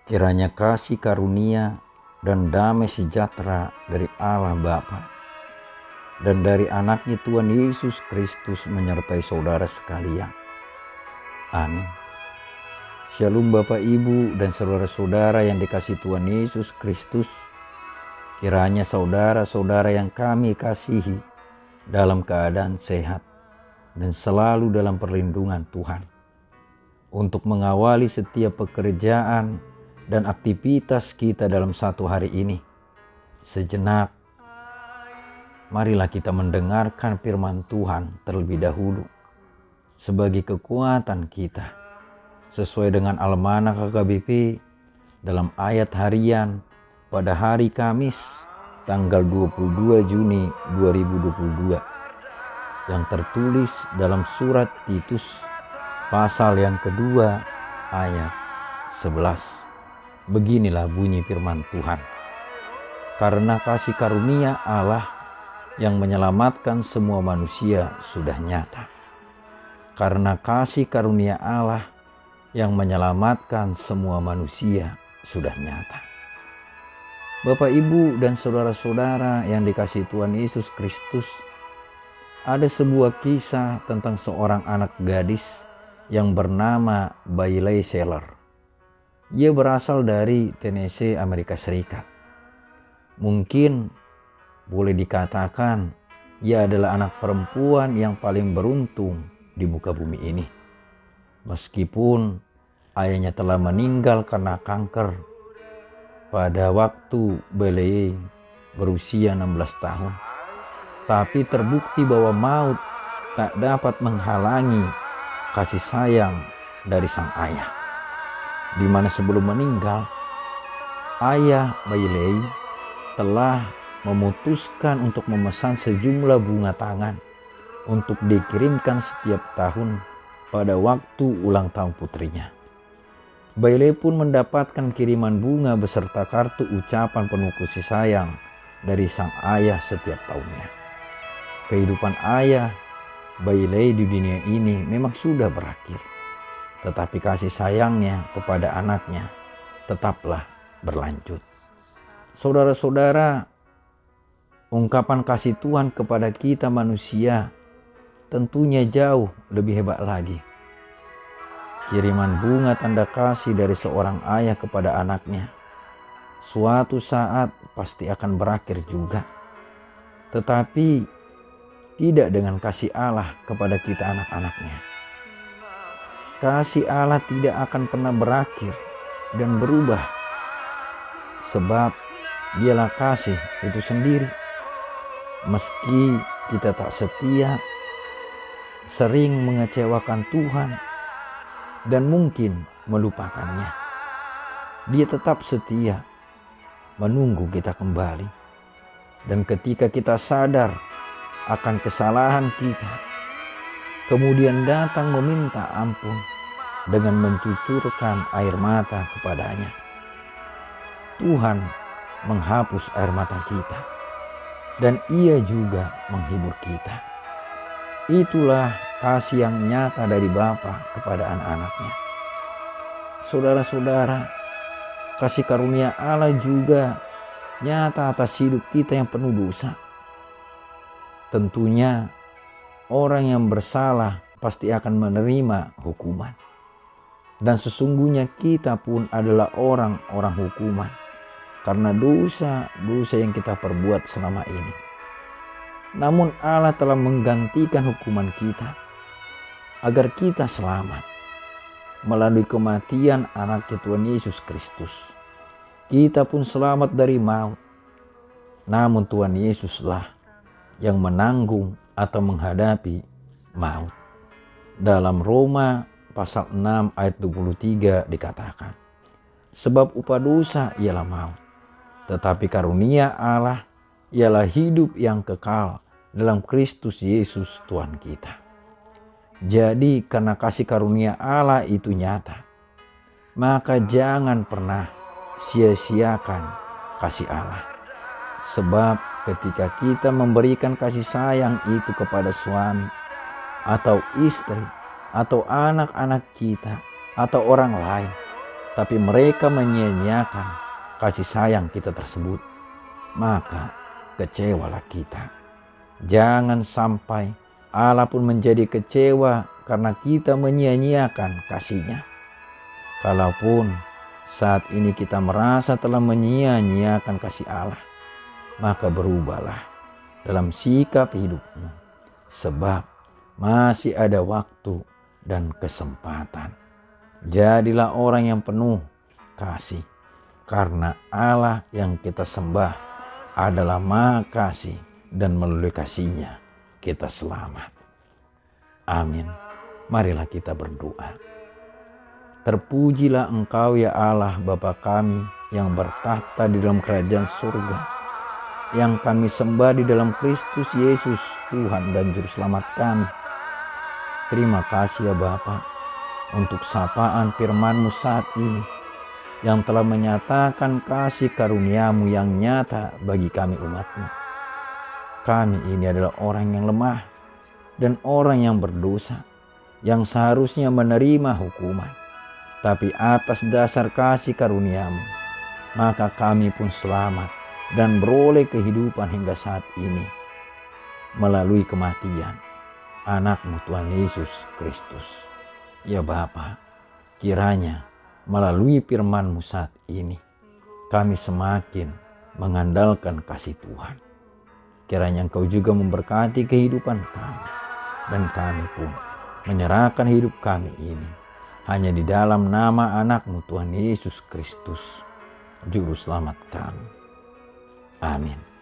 Kiranya kasih karunia dan damai sejahtera dari Allah Bapa dan dari anaknya Tuhan Yesus Kristus menyertai saudara sekalian. Amin. Shalom Bapak Ibu dan saudara-saudara yang dikasihi Tuhan Yesus Kristus. Kiranya saudara-saudara yang kami kasihi dalam keadaan sehat dan selalu dalam perlindungan Tuhan. Untuk mengawali setiap pekerjaan dan aktivitas kita dalam satu hari ini, sejenak marilah kita mendengarkan firman Tuhan terlebih dahulu sebagai kekuatan kita sesuai dengan Almanak KKBP dalam ayat harian pada hari Kamis tanggal 22 Juni 2022 yang tertulis dalam surat Titus pasal yang kedua ayat 11. Beginilah bunyi firman Tuhan. Karena kasih karunia Allah yang menyelamatkan semua manusia sudah nyata. Karena kasih karunia Allah yang menyelamatkan semua manusia sudah nyata. Bapak, Ibu, dan saudara-saudara yang dikasihi Tuhan Yesus Kristus, ada sebuah kisah tentang seorang anak gadis yang bernama Bailey Seller. Ia berasal dari Tennessee, Amerika Serikat. Mungkin boleh dikatakan ia adalah anak perempuan yang paling beruntung di muka bumi ini. Meskipun ayahnya telah meninggal karena kanker pada waktu Bailey berusia 16 tahun. Tapi terbukti bahwa maut tak dapat menghalangi kasih sayang dari sang ayah. Di mana sebelum meninggal, ayah Bailey telah memutuskan untuk memesan sejumlah bunga tangan untuk dikirimkan setiap tahun pada waktu ulang tahun putrinya. Bailey pun mendapatkan kiriman bunga beserta kartu ucapan penuh kasih sayang dari sang ayah setiap tahunnya. Kehidupan ayah Bailey di dunia ini memang sudah berakhir. Tetapi kasih sayangnya kepada anaknya tetaplah berlanjut. Saudara-saudara, ungkapan kasih Tuhan kepada kita manusia tentunya jauh lebih hebat lagi. Kiriman bunga tanda kasih dari seorang ayah kepada anaknya suatu saat pasti akan berakhir juga. Tetapi tidak dengan kasih Allah kepada kita anak-anaknya. Kasih Allah tidak akan pernah berakhir dan berubah, sebab dialah kasih itu sendiri. Meski kita tak setia, sering mengecewakan Tuhan, dan mungkin melupakannya, Dia tetap setia menunggu kita kembali. Dan ketika kita sadar akan kesalahan kita, kemudian datang meminta ampun dengan mencucurkan air mata kepadanya, Tuhan menghapus air mata kita dan Ia juga menghibur kita. Itulah kasih yang nyata dari Bapa kepada anak-anaknya. Saudara-saudara, kasih karunia Allah juga nyata atas hidup kita yang penuh dosa. Tentunya orang yang bersalah pasti akan menerima hukuman. Dan sesungguhnya kita pun adalah orang-orang hukuman karena dosa-dosa yang kita perbuat selama ini. Namun Allah telah menggantikan hukuman kita agar kita selamat melalui kematian anaknya Tuhan Yesus Kristus. Kita pun selamat dari maut. Namun Tuhan Yesuslah yang menanggung atau menghadapi maut. Dalam Roma pasal 6 ayat 23 dikatakan, sebab upah dosa ialah maut, tetapi karunia Allah ialah hidup yang kekal dalam Kristus Yesus Tuhan kita. Jadi karena kasih karunia Allah itu nyata, maka jangan pernah sia-siakan kasih Allah. Sebab ketika kita memberikan kasih sayang itu kepada suami atau istri atau anak-anak kita atau orang lain, tapi mereka menyia-nyiakan kasih sayang kita tersebut, maka kecewalah kita. Jangan sampai Allah pun menjadi kecewa karena kita menyia-nyiakan kasih-Nya. Kalaupun saat ini kita merasa telah menyia-nyiakan kasih Allah, maka berubahlah dalam sikap hidupmu, sebab masih ada waktu dan kesempatan. Jadilah orang yang penuh kasih, karena Allah yang kita sembah adalah Maha Kasih, dan melalui kasih-Nya kita selamat. Amin. Marilah kita berdoa. Terpujilah Engkau ya Allah Bapa kami yang bertahta di dalam kerajaan surga, yang kami sembah di dalam Kristus Yesus Tuhan dan Juru Selamat kami. Terima kasih ya Bapa untuk sapaan firman-Mu saat ini yang telah menyatakan kasih karunia-Mu yang nyata bagi kami umat-Mu. Kami ini adalah orang yang lemah dan orang yang berdosa, yang seharusnya menerima hukuman. Tapi atas dasar kasih karunia-Mu, maka kami pun selamat dan beroleh kehidupan hingga saat ini melalui kematian anak-Mu Tuhan Yesus Kristus. Ya Bapa, kiranya melalui firman-Mu saat ini kami semakin mengandalkan kasih Tuhan. Kiranya Engkau juga memberkati kehidupan kami, dan kami pun menyerahkan hidup kami ini hanya di dalam nama anak-Mu Tuhan Yesus Kristus, Juru Selamat kami. Amin.